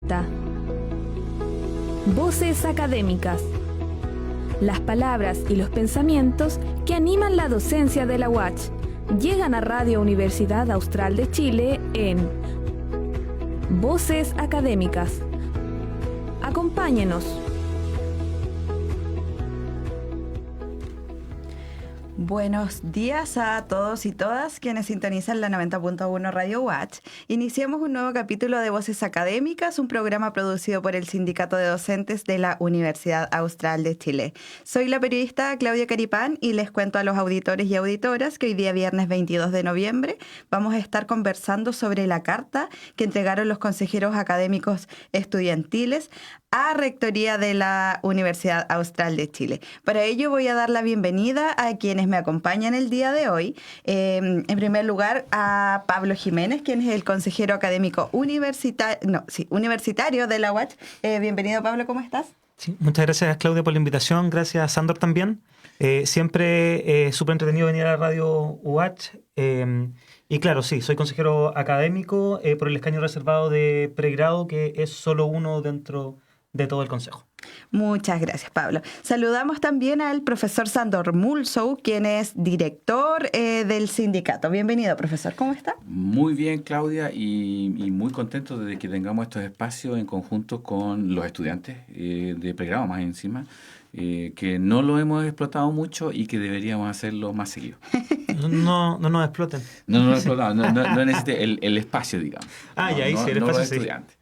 presenta Voces Académicas. Las palabras y los pensamientos que animan la docencia de la UACH llegan a Radio Universidad Austral de Chile en Voces Académicas. Acompáñenos. Buenos días a todos y todas quienes sintonizan la 90.1 Radio UACH. Iniciamos un nuevo capítulo de Voces Académicas, un programa producido por el Sindicato de Docentes de la Universidad Austral de Chile. Soy la periodista Claudia Caripán y les cuento a los auditores y auditoras que hoy día viernes 22 de noviembre vamos a estar conversando sobre la carta que entregaron los consejeros académicos estudiantiles a Rectoría de la Universidad Austral de Chile. Para ello voy a dar la bienvenida a quienes me acompañan el día de hoy. En primer lugar, a Pablo Jiménez, quien es el consejero académico universitario de la UACH. Bienvenido, Pablo, ¿cómo estás? Sí, muchas gracias, Claudia, por la invitación. Gracias, Sandor, también. Siempre súper entretenido venir a la radio UACH. Y claro, sí, soy consejero académico por el escaño reservado de pregrado, que es solo uno dentro de todo el consejo. Muchas gracias, Pablo. Saludamos también al profesor Sandor Mulsow, quien es director del sindicato. Bienvenido, profesor. ¿Cómo está? Muy bien, Claudia, y muy contento de que tengamos estos espacios en conjunto con los estudiantes de pregrado más encima, que no lo hemos explotado mucho y que deberíamos hacerlo más seguido. No nos exploten. No nos explotado, no necesite el espacio, digamos. El espacio los sí. estudiantes.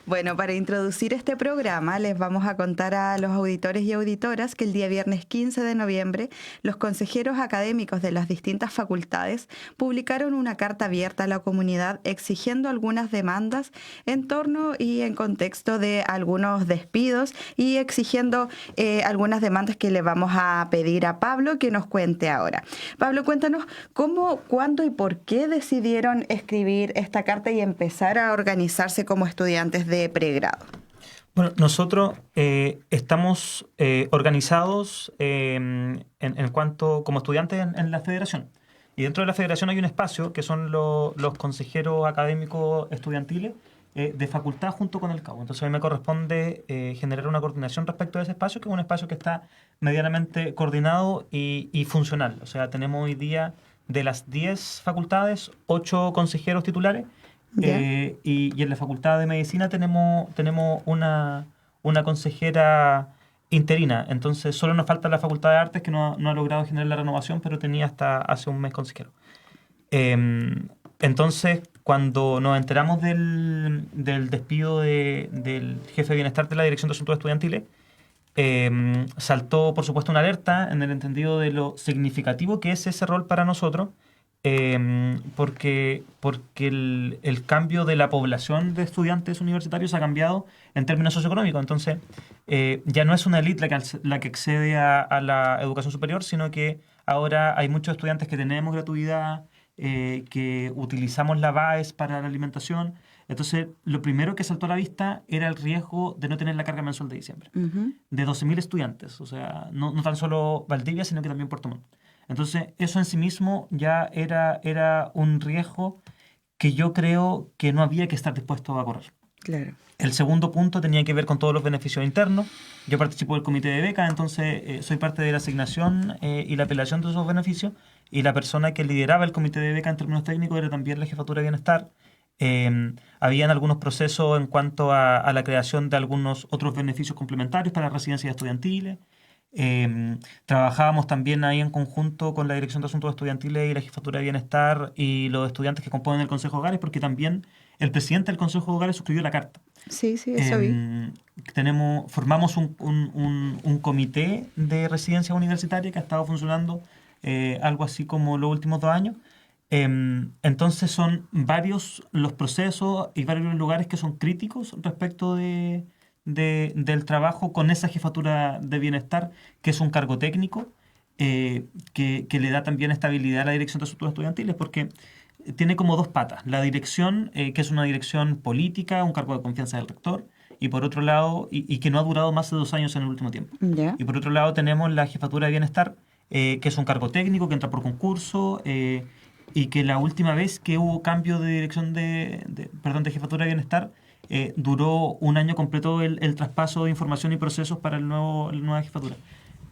Bueno, para introducir este programa les vamos a contar a los auditores y auditoras que el día viernes 15 de noviembre los consejeros académicos de las distintas facultades publicaron una carta abierta a la comunidad exigiendo algunas demandas en torno y en contexto de algunos despidos y exigiendo algunas demandas que le vamos a pedir a Pablo que nos cuente ahora. Pablo, cuéntanos cómo, cuándo y por qué decidieron escribir esta carta y empezar a organizarse como estudiantes de pregrado. Bueno, nosotros estamos organizados en cuanto como estudiantes en la federación. Y dentro de la federación hay un espacio que son los consejeros académicos estudiantiles de facultad junto con el CAU. Entonces a mí me corresponde generar una coordinación respecto a ese espacio, que es un espacio que está medianamente coordinado y funcional. O sea, tenemos hoy día de las 10 facultades, 8 consejeros titulares. Y en la Facultad de Medicina tenemos una consejera interina. Entonces solo nos falta la Facultad de Artes, que no ha logrado generar la renovación, pero tenía hasta hace un mes consejero. Entonces, cuando nos enteramos del despido del jefe de bienestar de la Dirección de Asuntos Estudiantiles, saltó, por supuesto, una alerta en el entendido de lo significativo que es ese rol para nosotros. Porque el cambio de la población de estudiantes universitarios ha cambiado en términos socioeconómicos. Entonces, ya no es una élite la que accede a la educación superior, sino que ahora hay muchos estudiantes que tenemos gratuidad, que utilizamos la BAES para la alimentación. Entonces, lo primero que saltó a la vista era el riesgo de no tener la carga mensual de diciembre, de 12.000 estudiantes. O sea, no tan solo Valdivia, sino que también Puerto Montt. Entonces, eso en sí mismo ya era un riesgo que yo creo que no había que estar dispuesto a correr. Claro. El segundo punto tenía que ver con todos los beneficios internos. Yo participo del comité de becas, entonces soy parte de la asignación y la apelación de esos beneficios. Y la persona que lideraba el comité de becas en términos técnicos era también la jefatura de bienestar. Habían algunos procesos en cuanto a la creación de algunos otros beneficios complementarios para residencias estudiantiles. Trabajábamos también ahí en conjunto con la Dirección de Asuntos Estudiantiles y la Jefatura de Bienestar y los estudiantes que componen el Consejo de Hogares, porque también el presidente del Consejo de Hogares suscribió la carta. Sí, eso vi. Formamos un comité de residencia universitaria que ha estado funcionando algo así como los últimos 2 años. Entonces son varios los procesos y varios los lugares que son críticos respecto del trabajo con esa jefatura de bienestar, que es un cargo técnico que le da también estabilidad a la Dirección de Asuntos Estudiantiles, porque tiene como 2 patas. La dirección, que es una dirección política, un cargo de confianza del rector, y por otro lado, y que no ha durado más de 2 años en el último tiempo. Yeah. Y por otro lado tenemos la jefatura de bienestar, que es un cargo técnico que entra por concurso, y que la última vez que hubo cambio de dirección de jefatura de bienestar, duró un año completo el traspaso de información y procesos para la nueva jefatura.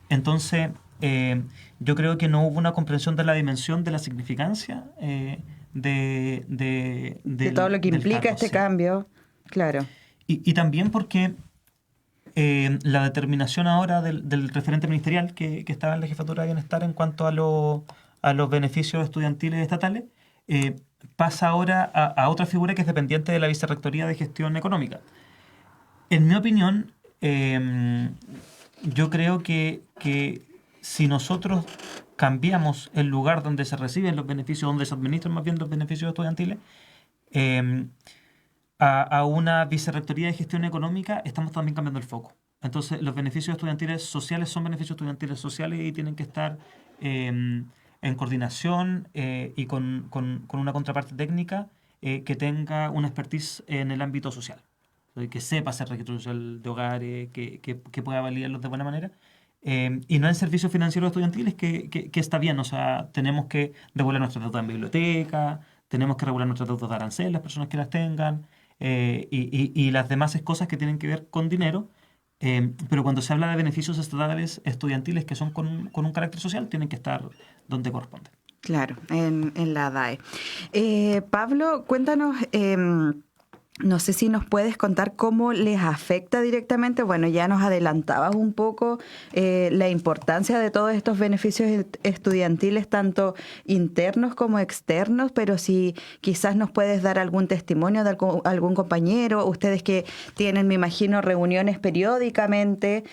Entonces, yo creo que no hubo una comprensión de la dimensión, de la significancia de todo lo que implica cargo, este sí. cambio, claro. Y también porque la determinación ahora del referente ministerial que estaba en la Jefatura de Bienestar en cuanto a los beneficios estudiantiles estatales pasa ahora a otra figura que es dependiente de la Vicerrectoría de Gestión Económica. En mi opinión, yo creo que si nosotros cambiamos el lugar donde se reciben los beneficios, donde se administran más bien los beneficios estudiantiles, a una vicerrectoría de gestión económica, estamos también cambiando el foco. Entonces, los beneficios estudiantiles sociales son beneficios estudiantiles sociales y tienen que estar en coordinación y con una contraparte técnica que tenga una expertise en el ámbito social, que sepa hacer registro social de hogares, que pueda validarlos de buena manera. Y no en servicios financieros estudiantiles, que está bien. O sea, tenemos que regular nuestras deudas en biblioteca, tenemos que regular nuestras deudas de arancel, las personas que las tengan, y las demás cosas que tienen que ver con dinero. Pero cuando se habla de beneficios estatales estudiantiles que son con un carácter social, tienen que estar donde corresponde. Claro, en la DAE. Pablo, cuéntanos, no sé si nos puedes contar cómo les afecta directamente. Bueno, ya nos adelantabas un poco la importancia de todos estos beneficios estudiantiles, tanto internos como externos, pero si quizás nos puedes dar algún testimonio de algún compañero, ustedes que tienen, me imagino, reuniones periódicamente,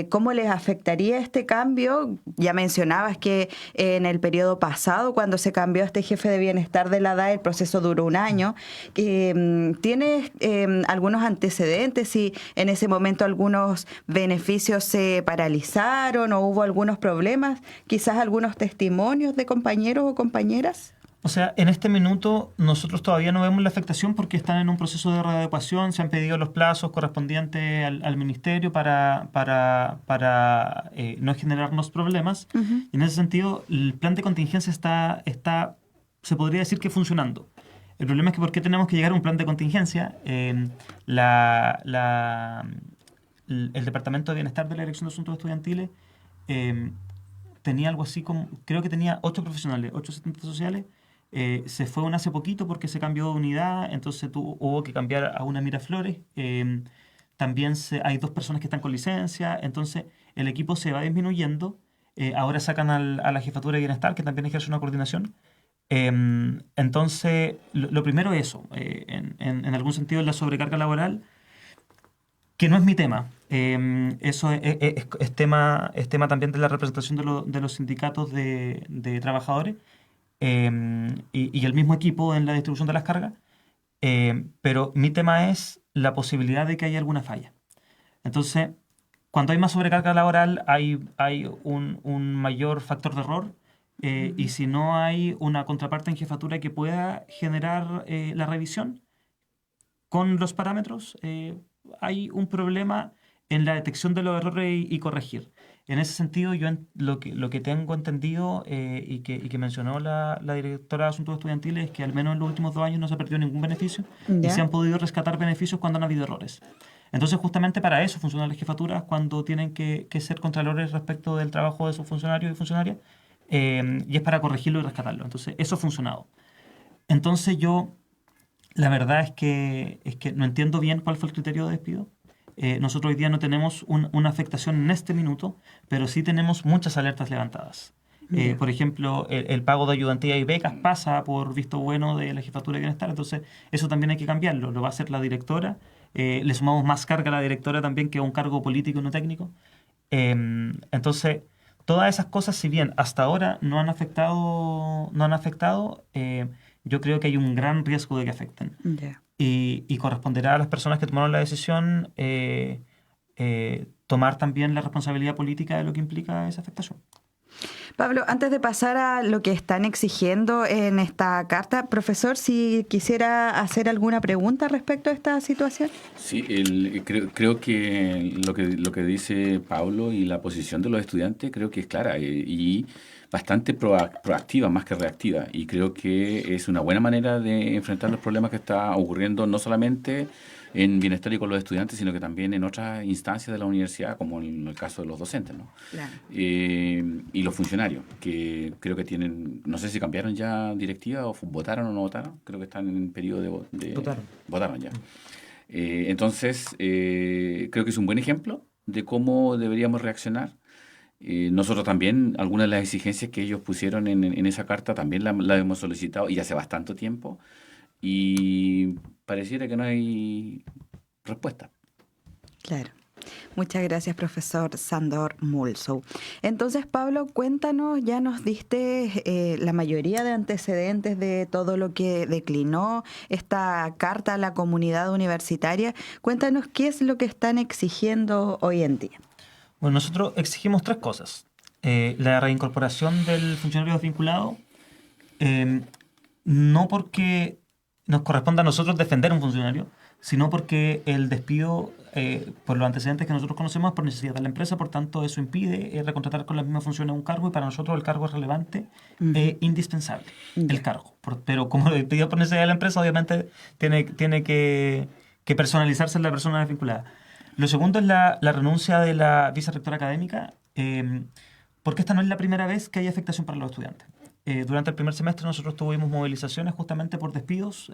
¿cómo les afectaría este cambio? Ya mencionabas que en el periodo pasado, cuando se cambió este jefe de bienestar de la DAE, el proceso duró un año. ¿Tiene algunos antecedentes, si en ese momento algunos beneficios se paralizaron o hubo algunos problemas, quizás algunos testimonios de compañeros o compañeras? O sea, en este minuto nosotros todavía no vemos la afectación porque están en un proceso de readecuación, se han pedido los plazos correspondientes al ministerio para no generarnos problemas. Uh-huh. Y en ese sentido, el plan de contingencia está, se podría decir que funcionando. El problema es que ¿por qué tenemos que llegar a un plan de contingencia? El Departamento de Bienestar de la Dirección de Asuntos Estudiantiles tenía algo así como, creo que tenía 8 profesionales, 8 asistentes sociales. Se fue una hace poquito porque se cambió de unidad, entonces hubo que cambiar a una Miraflores. También hay 2 personas que están con licencia, entonces el equipo se va disminuyendo. Ahora sacan a la Jefatura de Bienestar, que también ejerce una coordinación. Entonces, lo primero es eso, en algún sentido la sobrecarga laboral, que no es mi tema. Eso es tema también de la representación de los sindicatos de trabajadores y el mismo equipo en la distribución de las cargas, pero mi tema es la posibilidad de que haya alguna falla. Entonces, cuando hay más sobrecarga laboral hay un mayor factor de error. Y si no hay una contraparte en jefatura que pueda generar la revisión con los parámetros, hay un problema en la detección de los errores y corregir. En ese sentido, yo lo que tengo entendido y que mencionó la directora de Asuntos Estudiantiles es que al menos en los últimos 2 años no se ha perdido ningún beneficio y se han podido rescatar beneficios cuando han habido errores. Entonces, justamente para eso funcionan las jefaturas cuando tienen que ser contralores respecto del trabajo de sus funcionarios y funcionarias. Y es para corregirlo y rescatarlo. Entonces, eso ha funcionado. Entonces, la verdad es que no entiendo bien cuál fue el criterio de despido. Nosotros hoy día no tenemos una afectación en este minuto, pero sí tenemos muchas alertas levantadas. Por ejemplo, el pago de ayudantía y becas pasa por visto bueno de la Jefatura de Bienestar, entonces eso también hay que cambiarlo. Lo va a hacer la directora. Le sumamos más carga a la directora también, que es un cargo político y no técnico. Entonces, todas esas cosas, si bien hasta ahora no han afectado, yo creo que hay un gran riesgo de que afecten. Yeah. Y corresponderá a las personas que tomaron la decisión tomar también la responsabilidad política de lo que implica esa afectación. Pablo, antes de pasar a lo que están exigiendo en esta carta, profesor, si quisiera hacer alguna pregunta respecto a esta situación. Sí, creo que lo que dice Pablo y la posición de los estudiantes creo que es clara y bastante proactiva más que reactiva, y creo que es una buena manera de enfrentar los problemas que está ocurriendo no solamente en bienestar y con los estudiantes, sino que también en otras instancias de la universidad, como en el caso de los docentes, ¿no? Claro. Y los funcionarios, que creo que tienen, no sé si cambiaron ya directiva o votaron o no votaron, creo que están en periodo de votaron ya. Entonces, creo que es un buen ejemplo de cómo deberíamos reaccionar. Nosotros también, algunas de las exigencias que ellos pusieron en esa carta, también la hemos solicitado y hace bastante tiempo, y pareciera que no hay respuesta. Claro. Muchas gracias, profesor Sándor Mulsow. Entonces, Pablo, cuéntanos, ya nos diste la mayoría de antecedentes de todo lo que declinó esta carta a la comunidad universitaria. Cuéntanos qué es lo que están exigiendo hoy en día. Bueno, nosotros exigimos 3 cosas. La reincorporación del funcionario desvinculado, no porque nos corresponda a nosotros defender un funcionario, sino porque el despido, por los antecedentes que nosotros conocemos, por necesidad de la empresa, por tanto eso impide recontratar con las mismas funciones un cargo, y para nosotros el cargo es relevante e indispensable, el cargo. Pero como el despido por necesidad de la empresa, obviamente tiene que personalizarse en la persona desvinculada. Lo segundo es la renuncia de la vicerrectora académica, porque esta no es la primera vez que hay afectación para los estudiantes. Durante el primer semestre nosotros tuvimos movilizaciones justamente por despidos,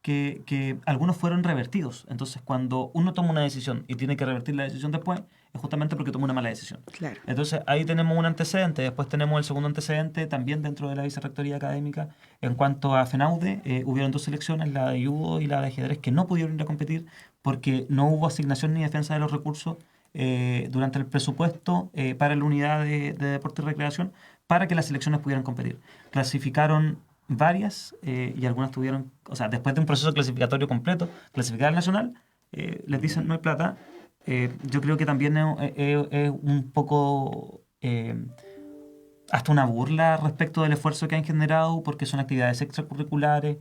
que algunos fueron revertidos. Entonces, cuando uno toma una decisión y tiene que revertir la decisión después, es justamente porque tomó una mala decisión. Claro. Entonces, ahí tenemos un antecedente. Después tenemos el segundo antecedente también dentro de la vicerrectoría académica. En cuanto a FENAUDE, hubieron 2 selecciones, la de judo y la de ajedrez, que no pudieron ir a competir porque no hubo asignación ni defensa de los recursos durante el presupuesto para la unidad de deporte y recreación, para que las selecciones pudieran competir. Clasificaron varias y algunas tuvieron, o sea, después de un proceso clasificatorio completo, clasificar al nacional, les dicen no hay plata. Yo creo que también es un poco hasta una burla respecto del esfuerzo que han generado, porque son actividades extracurriculares,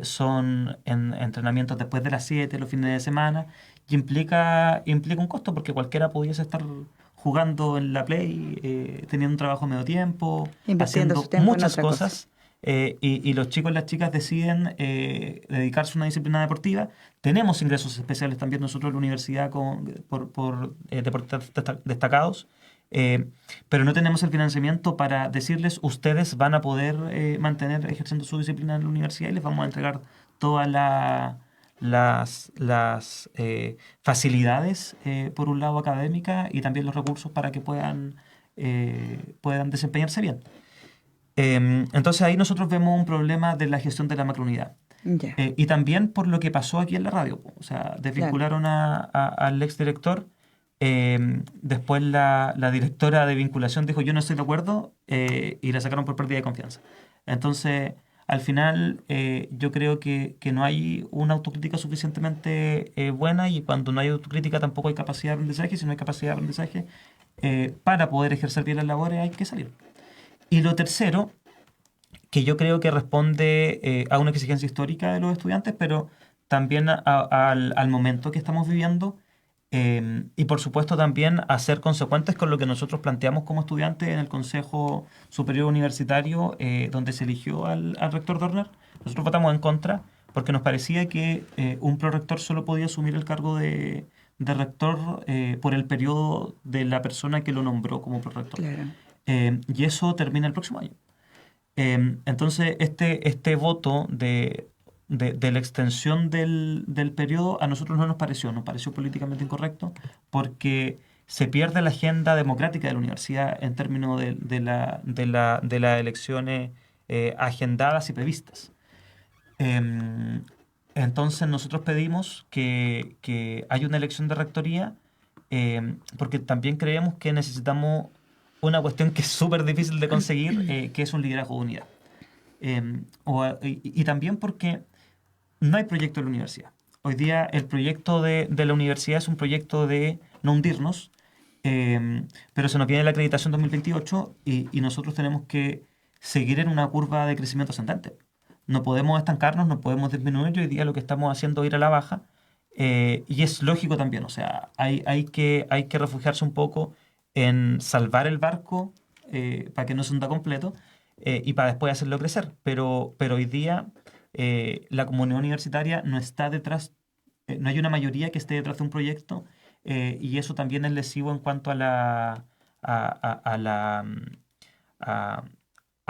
son entrenamientos después de las 7, los fines de semana, y implica un costo, porque cualquiera pudiese estar jugando en la Play, teniendo un trabajo a medio tiempo, Invirtiendo haciendo su tiempo en muchas otra cosas. Y los chicos y las chicas deciden dedicarse a una disciplina deportiva. Tenemos ingresos especiales también nosotros en la universidad por deportistas destacados, pero no tenemos el financiamiento para decirles ustedes van a poder mantener ejerciendo su disciplina en la universidad, y les vamos a entregar todas las facilidades, por un lado académica, y también los recursos para que puedan desempeñarse bien. Entonces ahí nosotros vemos un problema de la gestión de la macrounidad. Ya. Y también por lo que pasó aquí en la radio. O sea, desvincularon al exdirector. Después la directora de vinculación dijo yo no estoy de acuerdo, y la sacaron por pérdida de confianza. Entonces, al final, yo creo que no hay una autocrítica suficientemente buena, y cuando no hay autocrítica tampoco hay capacidad de aprendizaje. Si no hay capacidad de aprendizaje, para poder ejercer bien las labores hay que salir. Y lo tercero, que yo creo que responde a una exigencia histórica de los estudiantes, pero también al momento que estamos viviendo, y por supuesto también a ser consecuentes con lo que nosotros planteamos como estudiantes en el Consejo Superior Universitario, donde se eligió al rector Dorner. Nosotros votamos en contra porque nos parecía que un prorector solo podía asumir el cargo de rector por el periodo de la persona que lo nombró como prorector. Claro. Y eso termina el próximo año. Entonces, este voto de la extensión del periodo a nosotros no nos pareció políticamente incorrecto, porque se pierde la agenda democrática de la universidad en términos de las elecciones agendadas y previstas. Entonces nosotros pedimos que haya una elección de rectoría, porque también creemos que necesitamos una cuestión que es súper difícil de conseguir, que es un liderazgo de unidad. Y también porque no hay proyecto de la universidad. Hoy día el proyecto de la universidad es un proyecto de no hundirnos, pero se nos viene la acreditación 2028 y nosotros tenemos que seguir en una curva de crecimiento ascendente. No podemos estancarnos, no podemos disminuir, y hoy día lo que estamos haciendo es ir a la baja, y es lógico también. O sea, hay que refugiarse un poco en salvar el barco para que no se hunda completo, y para después hacerlo crecer. Pero hoy día la comunidad universitaria no está detrás no hay una mayoría que esté detrás de un proyecto, y eso también es lesivo en cuanto a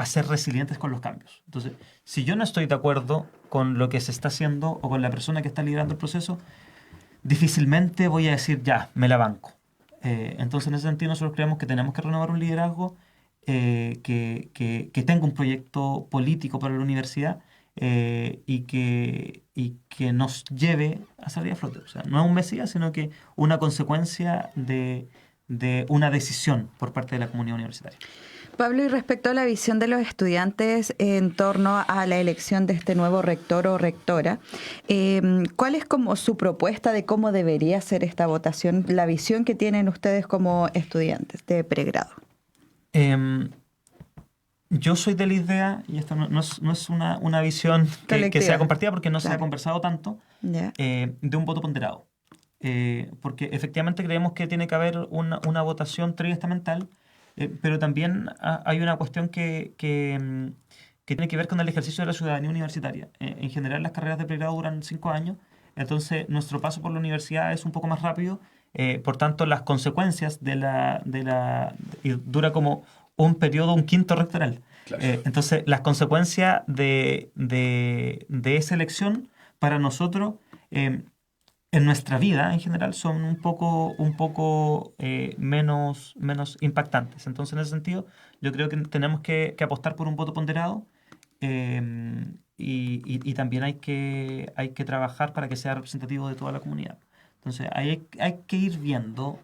a ser resilientes con los cambios. Entonces, si yo no estoy de acuerdo con lo que se está haciendo o con la persona que está liderando el proceso, difícilmente voy a decir, ya, me la banco. Entonces, en ese sentido, nosotros creemos que tenemos que renovar un liderazgo que tenga un proyecto político para la universidad, y que nos lleve a salir a flote. O sea, no es un mesías, sino que una consecuencia de una decisión por parte de la comunidad universitaria. Pablo, y respecto a la visión de los estudiantes en torno a la elección de este nuevo rector o rectora, ¿cuál es como su propuesta de cómo debería ser esta votación, la visión que tienen ustedes como estudiantes de pregrado? Yo soy de la idea, y esto no es una visión que sea compartida porque no se ha conversado tanto, de un voto ponderado. Porque efectivamente creemos que tiene que haber una votación triestamental, pero también hay una cuestión que tiene que ver con el ejercicio de la ciudadanía universitaria. En general, las carreras de pregrado duran 5 años, entonces nuestro paso por la universidad es un poco más rápido, por tanto, las consecuencias y dura como un periodo, un quinto rectoral. Claro. Entonces, las consecuencias de esa elección para nosotros, en nuestra vida en general, son un poco menos impactantes. Entonces, en ese sentido, yo creo que tenemos que apostar por un voto ponderado, y también hay que trabajar para que sea representativo de toda la comunidad. Entonces, hay que ir viendo.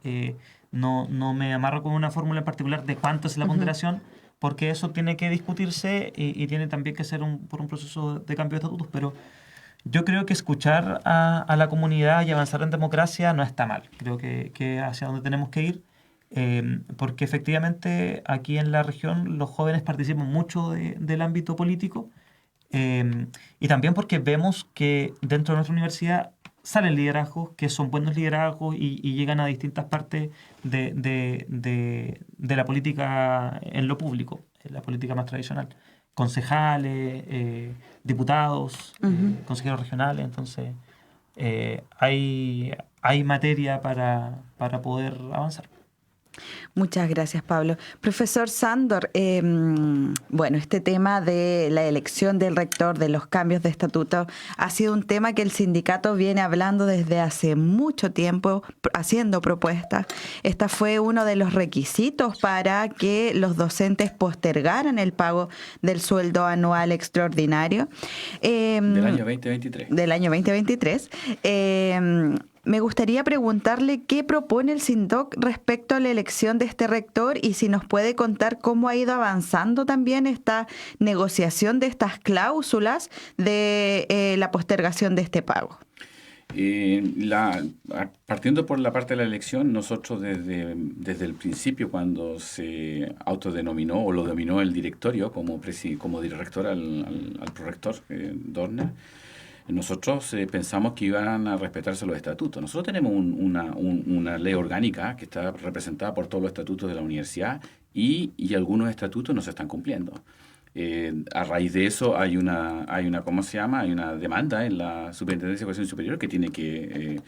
No me amarro con una fórmula en particular de cuánto es la ponderación, porque eso tiene que discutirse y tiene también que ser por un proceso de cambio de estatutos, pero yo creo que escuchar a la comunidad y avanzar en democracia no está mal. Creo que hacia donde tenemos que ir, porque efectivamente aquí en la región los jóvenes participan mucho del ámbito político, y también porque vemos que dentro de nuestra universidad salen liderazgos que son buenos liderazgos y llegan a distintas partes de la política en lo público, en la política más tradicional. Concejales, diputados, consejeros regionales. Entonces, hay materia para poder avanzar. Muchas gracias, Pablo. Profesor Sándor, bueno, este tema de la elección del rector, de los cambios de estatuto, ha sido un tema que el sindicato viene hablando desde hace mucho tiempo, haciendo propuestas. Este fue uno de los requisitos para que los docentes postergaran el pago del sueldo anual extraordinario. Del año 2023. Del año 2023. Me gustaría preguntarle qué propone el SINDOC respecto a la elección de este rector y si nos puede contar cómo ha ido avanzando también esta negociación de estas cláusulas de la postergación de este pago. Partiendo por la parte de la elección, nosotros desde el principio, cuando se autodenominó o lo dominó el directorio como director al prorector Dorner, nosotros pensamos que iban a respetarse los estatutos. Nosotros tenemos una ley orgánica que está representada por todos los estatutos de la universidad y algunos estatutos no se están cumpliendo. A raíz de eso hay una ¿cómo se llama? Hay una demanda en la Superintendencia de Educación Superior que tiene que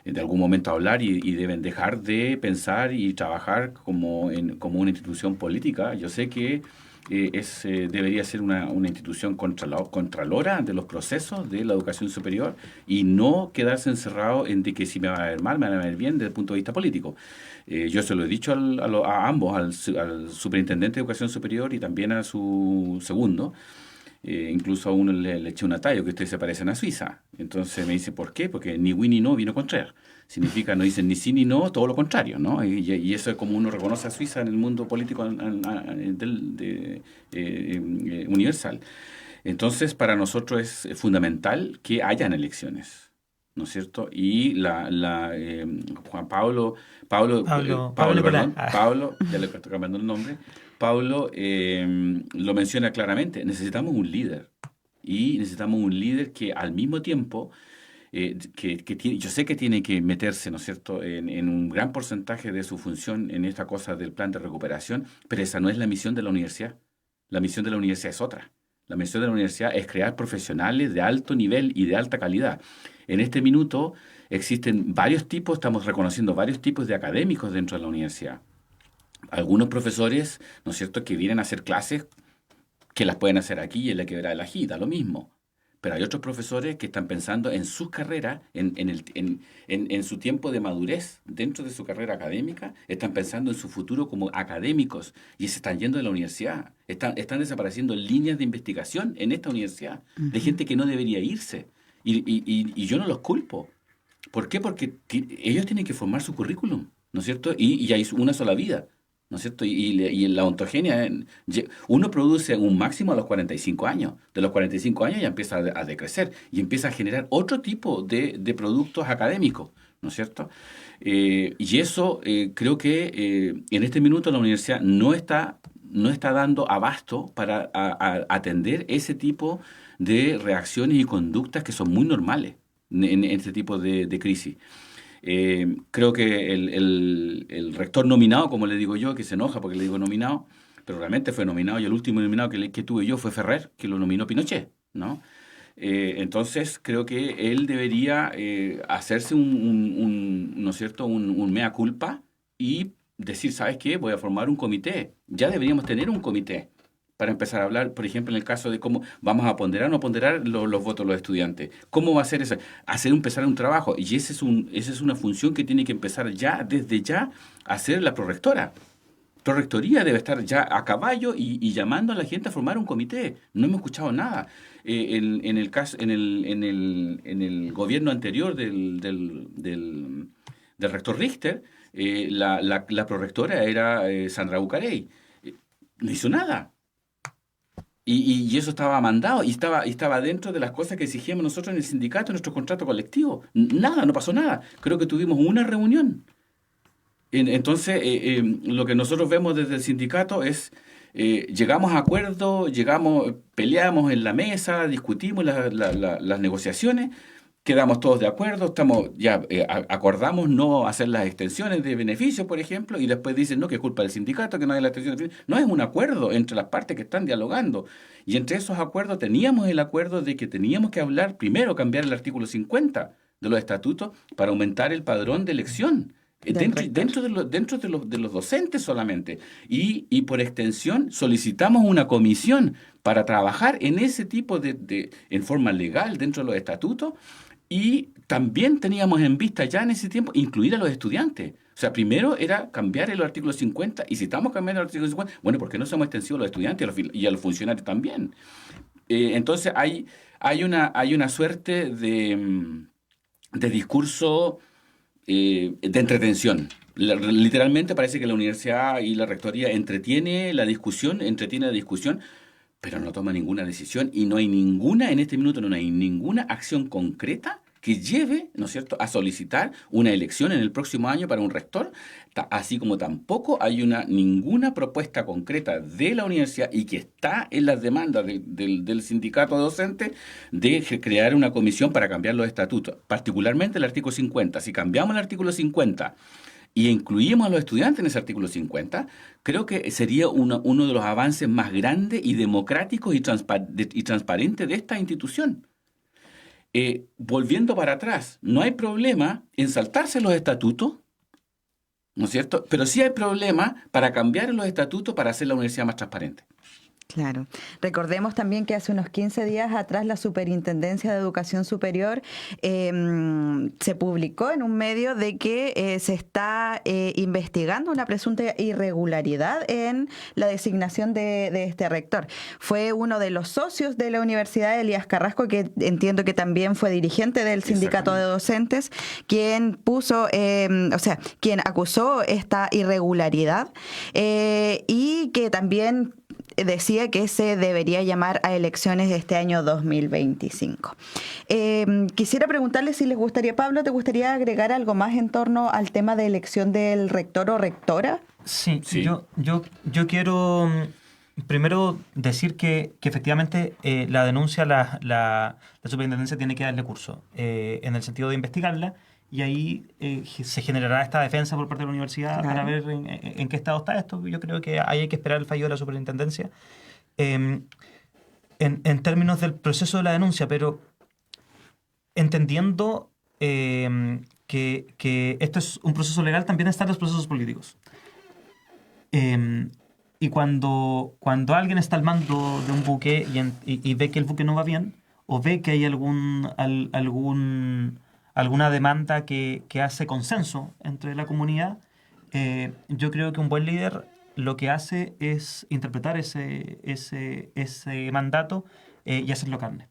de algún momento hablar y deben dejar de pensar y trabajar como una institución política. Yo sé que debería ser una institución contralora de los procesos de la educación superior y no quedarse encerrado en de que si me va a ver mal, me va a ver bien desde el punto de vista político. Yo se lo he dicho a ambos, al superintendente de educación superior y también a su segundo. Incluso a uno le eché una talla que ustedes se parecen a Suiza. Entonces me dice, ¿por qué? Porque ni oui ni no vino contrario. Significa, no dicen ni sí ni no, todo lo contrario, ¿no? Y eso es como uno reconoce a Suiza en el mundo político universal. Entonces, para nosotros es fundamental que hayan elecciones, ¿no es cierto? Y Pablo, ya le estoy cambiando el nombre. Pablo lo menciona claramente. Necesitamos un líder. Y necesitamos un líder que al mismo tiempo yo sé que tiene que meterse, ¿no es cierto?, en un gran porcentaje de su función en esta cosa del plan de recuperación, pero esa no es la misión de la universidad. La misión de la universidad es otra. La misión de la universidad es crear profesionales de alto nivel y de alta calidad. En este minuto existen varios tipos, estamos reconociendo varios tipos de académicos dentro de la universidad. Algunos profesores, ¿no es cierto?, que vienen a hacer clases que las pueden hacer aquí y en la Quebrada de la Jita, lo mismo. Pero hay otros profesores que están pensando en sus carreras, en su tiempo de madurez dentro de su carrera académica, están pensando en su futuro como académicos y se están yendo de la universidad. Están desapareciendo líneas de investigación en esta universidad de gente que no debería irse. Y yo no los culpo. ¿Por qué? Porque ellos tienen que formar su currículum, ¿no es cierto? Y hay una sola vida, ¿no es cierto? Y en la ontogenia, uno produce un máximo a los 45 años. De los 45 años ya empieza a decrecer y empieza a generar otro tipo de productos académicos, ¿no es cierto? Y eso creo que en este minuto la universidad no está dando abasto para atender ese tipo de reacciones y conductas que son muy normales en este tipo de crisis. Creo que el rector nominado, como le digo yo, que se enoja porque le digo nominado, pero realmente fue nominado, y el último nominado que tuve yo fue Ferrer, que lo nominó Pinochet, ¿no? Entonces creo que él debería hacerse ¿no es cierto?, un mea culpa y decir, ¿sabes qué? Voy a formar un comité. Ya deberíamos tener un comité para empezar a hablar, por ejemplo, en el caso de cómo vamos a ponderar o no ponderar los votos de los estudiantes. ¿Cómo va a ser eso? Empezar un trabajo. Y esa es una función que tiene que empezar ya, desde ya, a hacer la prorectora. Prorectoría debe estar ya a caballo y llamando a la gente a formar un comité. No hemos escuchado nada. En el gobierno anterior del rector Richter, la prorectora era Sandra Bucarey. No hizo nada. Y eso estaba mandado y estaba dentro de las cosas que exigíamos nosotros en el sindicato, en nuestro contrato colectivo. Nada, no pasó nada. Creo que tuvimos una reunión. Entonces, lo que nosotros vemos desde el sindicato es, llegamos a acuerdos, peleamos en la mesa, discutimos las negociaciones, quedamos todos de acuerdo, acordamos no hacer las extensiones de beneficios, por ejemplo, y después dicen, no, que es culpa del sindicato, que no hay la extensión de beneficios. No, es un acuerdo entre las partes que están dialogando. Y entre esos acuerdos teníamos el acuerdo de que teníamos que hablar, primero cambiar el artículo 50 de los estatutos para aumentar el padrón de elección. Dentro de los docentes solamente. Y por extensión solicitamos una comisión para trabajar en ese tipo en forma legal dentro de los estatutos. Y también teníamos en vista ya en ese tiempo incluir a los estudiantes. O sea, primero era cambiar el artículo 50, y si estamos cambiando el artículo 50, bueno, ¿por qué no somos extensivos a los estudiantes y a los funcionarios también? Entonces hay una suerte de discurso de entretención. Literalmente parece que la universidad y la rectoría entretiene la discusión, pero no toma ninguna decisión y en este minuto no hay ninguna acción concreta que lleve, ¿no es cierto?, a solicitar una elección en el próximo año para un rector, así como tampoco hay ninguna propuesta concreta de la universidad y que está en las demandas del sindicato docente de crear una comisión para cambiar los estatutos, particularmente el artículo 50. Si cambiamos el artículo 50 y incluimos a los estudiantes en ese artículo 50, creo que sería uno de los avances más grandes y democráticos y transparentes de esta institución. Volviendo para atrás, no hay problema en saltarse los estatutos, ¿no es cierto? Pero sí hay problema para cambiar los estatutos para hacer la universidad más transparente. Claro. Recordemos también que hace unos 15 días atrás la Superintendencia de Educación Superior se publicó en un medio de que se está investigando una presunta irregularidad en la designación de este rector. Fue uno de los socios de la Universidad, Elías Carrasco, que entiendo que también fue dirigente del sindicato de docentes, quien quien acusó esta irregularidad y que también decía que se debería llamar a elecciones de este año 2025. Quisiera preguntarle si les gustaría, Pablo, ¿te gustaría agregar algo más en torno al tema de elección del rector o rectora? Sí. Yo quiero primero decir que efectivamente la denuncia la superintendencia tiene que darle curso en el sentido de investigarla. Y ahí se generará esta defensa por parte de la universidad para ver en qué estado está esto. Yo creo que ahí hay que esperar el fallo de la superintendencia en términos del proceso de la denuncia, pero entendiendo que esto es un proceso legal, también están los procesos políticos. Y cuando alguien está al mando de un buque y ve que el buque no va bien, o ve que hay alguna demanda que hace consenso entre la comunidad, yo creo que un buen líder lo que hace es interpretar ese mandato y hacerlo carne.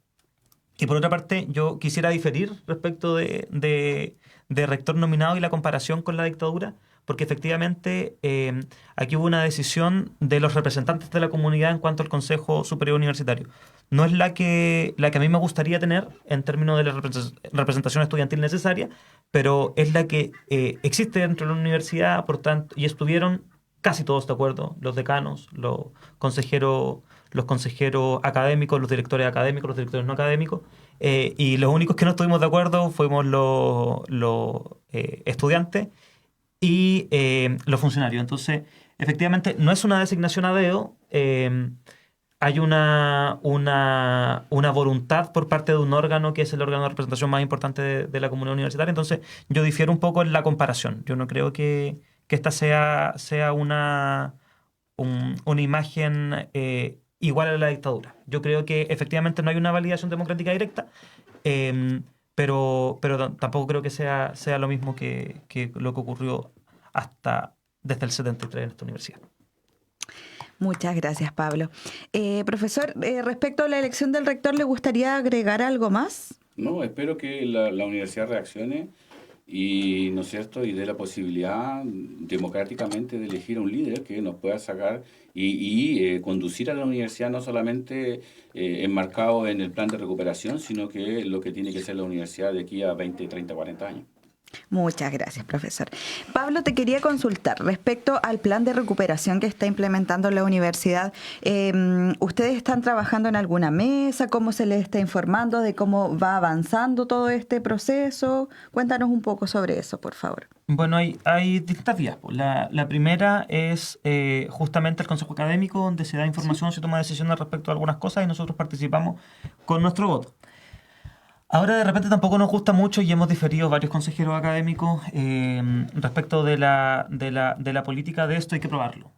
Y por otra parte, yo quisiera diferir respecto de rector nominado y la comparación con la dictadura, porque efectivamente aquí hubo una decisión de los representantes de la comunidad en cuanto al Consejo Superior Universitario. No es la que a mí me gustaría tener en términos de la representación estudiantil necesaria, pero es la que existe dentro de la universidad, por tanto, y estuvieron casi todos de acuerdo, los decanos, los consejeros académicos, los directores académicos, los directores no académicos, y los únicos que no estuvimos de acuerdo fuimos los estudiantes y los funcionarios. Entonces, efectivamente, no es una designación a dedo, hay una voluntad por parte de un órgano que es el órgano de representación más importante de la comunidad universitaria. Entonces, yo difiero un poco en la comparación. Yo no creo que esta sea una imagen igual a la dictadura. Yo creo que efectivamente no hay una validación democrática directa, pero tampoco creo que sea lo mismo que lo que ocurrió desde el 73 en esta universidad. Muchas gracias, Pablo. Profesor, respecto a la elección del rector, ¿le gustaría agregar algo más? No, espero que la universidad reaccione y, ¿no es cierto?, y dé la posibilidad democráticamente de elegir a un líder que nos pueda sacar y conducir a la universidad no solamente enmarcado en el plan de recuperación, sino que lo que tiene que ser la universidad de aquí a 20, 30, 40 años. Muchas gracias, profesor. Pablo, te quería consultar respecto al plan de recuperación que está implementando la universidad. ¿Ustedes están trabajando en alguna mesa? ¿Cómo se les está informando de cómo va avanzando todo este proceso? Cuéntanos un poco sobre eso, por favor. Bueno, hay distintas vías. La primera es justamente el Consejo Académico, donde se da información, se toma decisiones respecto a algunas cosas y nosotros participamos con nuestro voto. Ahora de repente tampoco nos gusta mucho y hemos diferido varios consejeros académicos respecto de la política de esto. Hay que probarlo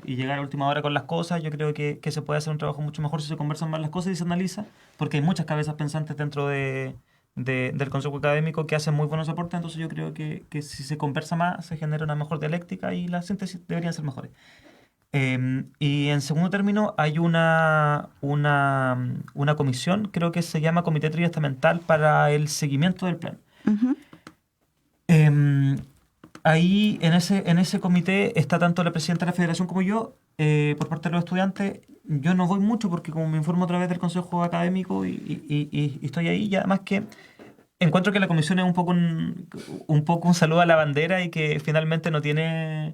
y llegar a última hora con las cosas. Yo creo que se puede hacer un trabajo mucho mejor si se conversan más las cosas y se analiza, porque hay muchas cabezas pensantes dentro del Consejo Académico que hacen muy buenos aportes. Entonces yo creo que si se conversa más se genera una mejor dialéctica y las síntesis deberían ser mejores. Y en segundo término hay una comisión, creo que se llama Comité Triestamental para el seguimiento del plan. Uh-huh. Ahí en ese comité está tanto la presidenta de la federación como yo. Por parte de los estudiantes yo no voy mucho porque como me informo a través del consejo académico y estoy ahí, y además que encuentro que la comisión es un poco un saludo a la bandera y que finalmente no tiene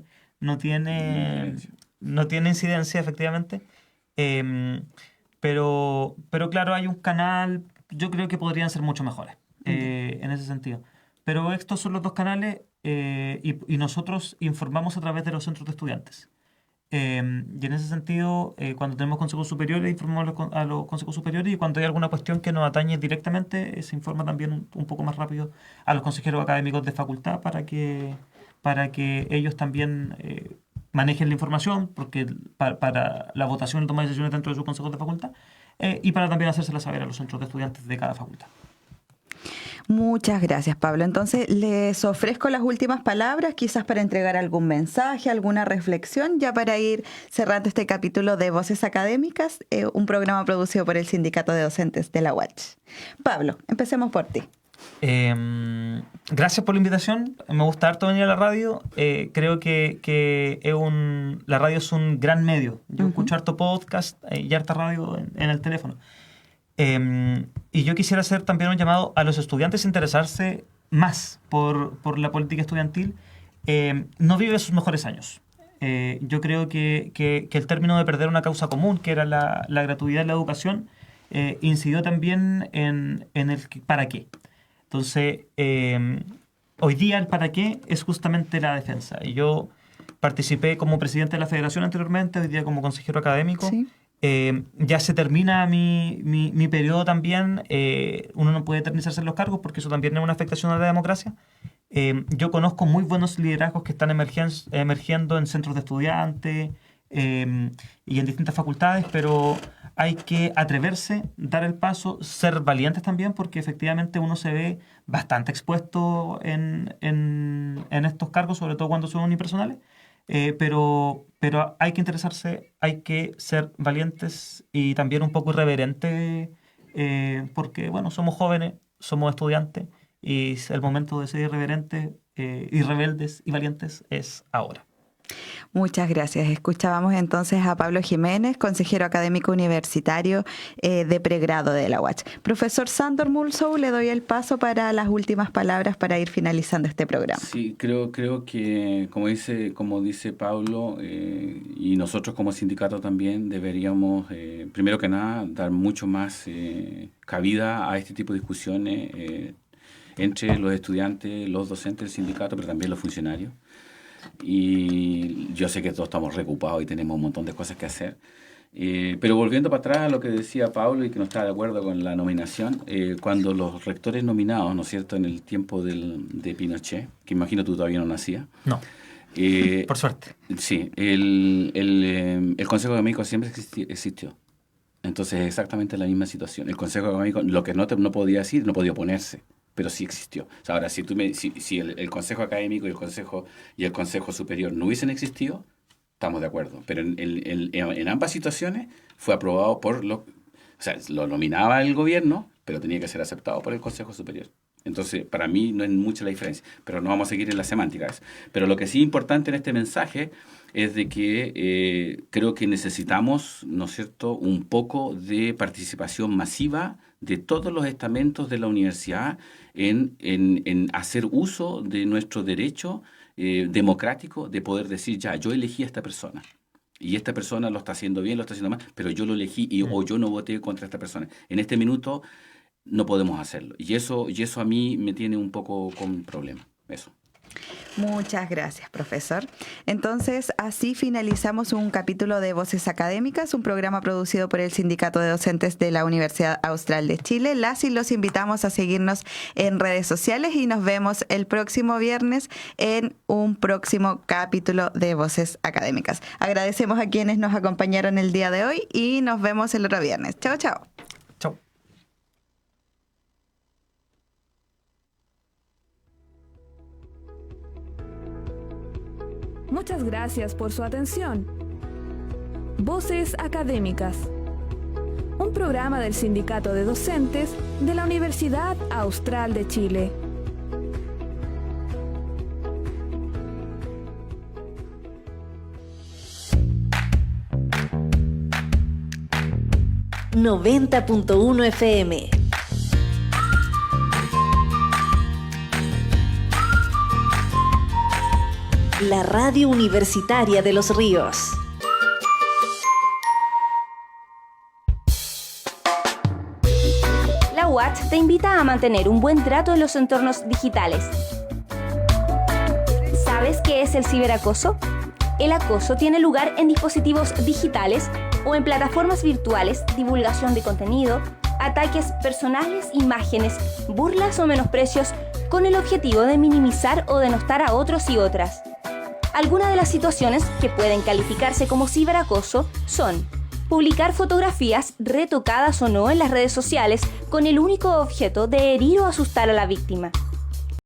incidencia, efectivamente. Pero claro, hay un canal, yo creo que podrían ser mucho mejores en ese sentido. Pero estos son los dos canales y nosotros informamos a través de los centros de estudiantes. Y en ese sentido, cuando tenemos consejos superiores, informamos a los consejos superiores, y cuando hay alguna cuestión que nos atañe directamente, se informa también un poco más rápido a los consejeros académicos de facultad para que ellos también manejen la información, porque para la votación y toma de decisiones dentro de sus consejos de facultad, y para también hacérsela saber a los centros de estudiantes de cada facultad. Muchas gracias, Pablo. Entonces, les ofrezco las últimas palabras, quizás para entregar algún mensaje, alguna reflexión, ya para ir cerrando este capítulo de Voces Académicas, un programa producido por el Sindicato de Docentes de la UACH. Pablo, empecemos por ti. Gracias por la invitación. Me gusta harto venir a la radio. Creo que la radio es un gran medio. Yo escucho harto podcast y harta radio en el teléfono. Y yo quisiera hacer también un llamado a los estudiantes a interesarse más por la política estudiantil. No vive sus mejores años. Yo creo que el término de perder una causa común, que era la gratuidad de la educación, incidió también en el para qué. Entonces, hoy día el para qué es justamente la defensa. Y yo participé como presidente de la federación anteriormente, hoy día como consejero académico. Sí. ya se termina mi periodo también. Uno no puede eternizarse en los cargos porque eso también es una afectación a la democracia. Yo conozco muy buenos liderazgos que están emergiendo en centros de estudiantes y en distintas facultades, pero hay que atreverse, dar el paso, ser valientes también, porque efectivamente uno se ve bastante expuesto en estos cargos, sobre todo cuando son unipersonales. Pero hay que interesarse, hay que ser valientes y también un poco irreverentes, porque bueno, somos jóvenes, somos estudiantes y el momento de ser irreverentes y rebeldes y valientes es ahora. Muchas gracias. Escuchábamos entonces a Pablo Jiménez, consejero académico universitario de pregrado de la UACH. Profesor Sándor Mulsow, le doy el paso para las últimas palabras para ir finalizando este programa. Sí, creo que, como dice Pablo, y nosotros como sindicato también deberíamos, primero que nada, dar mucho más cabida a este tipo de discusiones entre los estudiantes, los docentes del sindicato, pero también los funcionarios. Y yo sé que todos estamos reocupados y tenemos un montón de cosas que hacer. Pero volviendo para atrás a lo que decía Pablo y que no está de acuerdo con la nominación, cuando los rectores nominados, ¿no es cierto?, en el tiempo de Pinochet, que imagino tú todavía no nacías. No, por suerte. Sí, el Consejo Académico siempre existió. Entonces es exactamente la misma situación. El Consejo Académico, lo que no podía decir, no podía oponerse, pero sí existió. O sea, ahora, si el Consejo Académico y el Consejo Superior no hubiesen existido, estamos de acuerdo. Pero en ambas situaciones fue aprobado o sea, lo nominaba el gobierno, pero tenía que ser aceptado por el Consejo Superior. Entonces, para mí no es mucha la diferencia, pero no vamos a seguir en la semántica. Pero lo que sí es importante en este mensaje es de que creo que necesitamos, ¿no es cierto?, un poco de participación masiva de todos los estamentos de la universidad en hacer uso de nuestro derecho democrático de poder decir, ya, yo elegí a esta persona. Y esta persona lo está haciendo bien, lo está haciendo mal, pero yo lo elegí o yo no voté contra esta persona. En este minuto no podemos hacerlo. Y eso a mí me tiene un poco con problema. Eso. Muchas gracias, profesor. Entonces, así finalizamos un capítulo de Voces Académicas, un programa producido por el Sindicato de Docentes de la Universidad Austral de Chile. Las y los invitamos a seguirnos en redes sociales y nos vemos el próximo viernes en un próximo capítulo de Voces Académicas. Agradecemos a quienes nos acompañaron el día de hoy y nos vemos el otro viernes. Chao, chao. Chao. Muchas gracias por su atención. Voces Académicas, un programa del Sindicato de Docentes de la Universidad Austral de Chile. ...90.1 FM... La Radio Universitaria de Los Ríos. La UACH te invita a mantener un buen trato en los entornos digitales. ¿Sabes qué es el ciberacoso? El acoso tiene lugar en dispositivos digitales o en plataformas virtuales, divulgación de contenido, ataques personales, imágenes, burlas o menosprecios con el objetivo de minimizar o denostar a otros y otras. Algunas de las situaciones que pueden calificarse como ciberacoso son publicar fotografías retocadas o no en las redes sociales con el único objeto de herir o asustar a la víctima,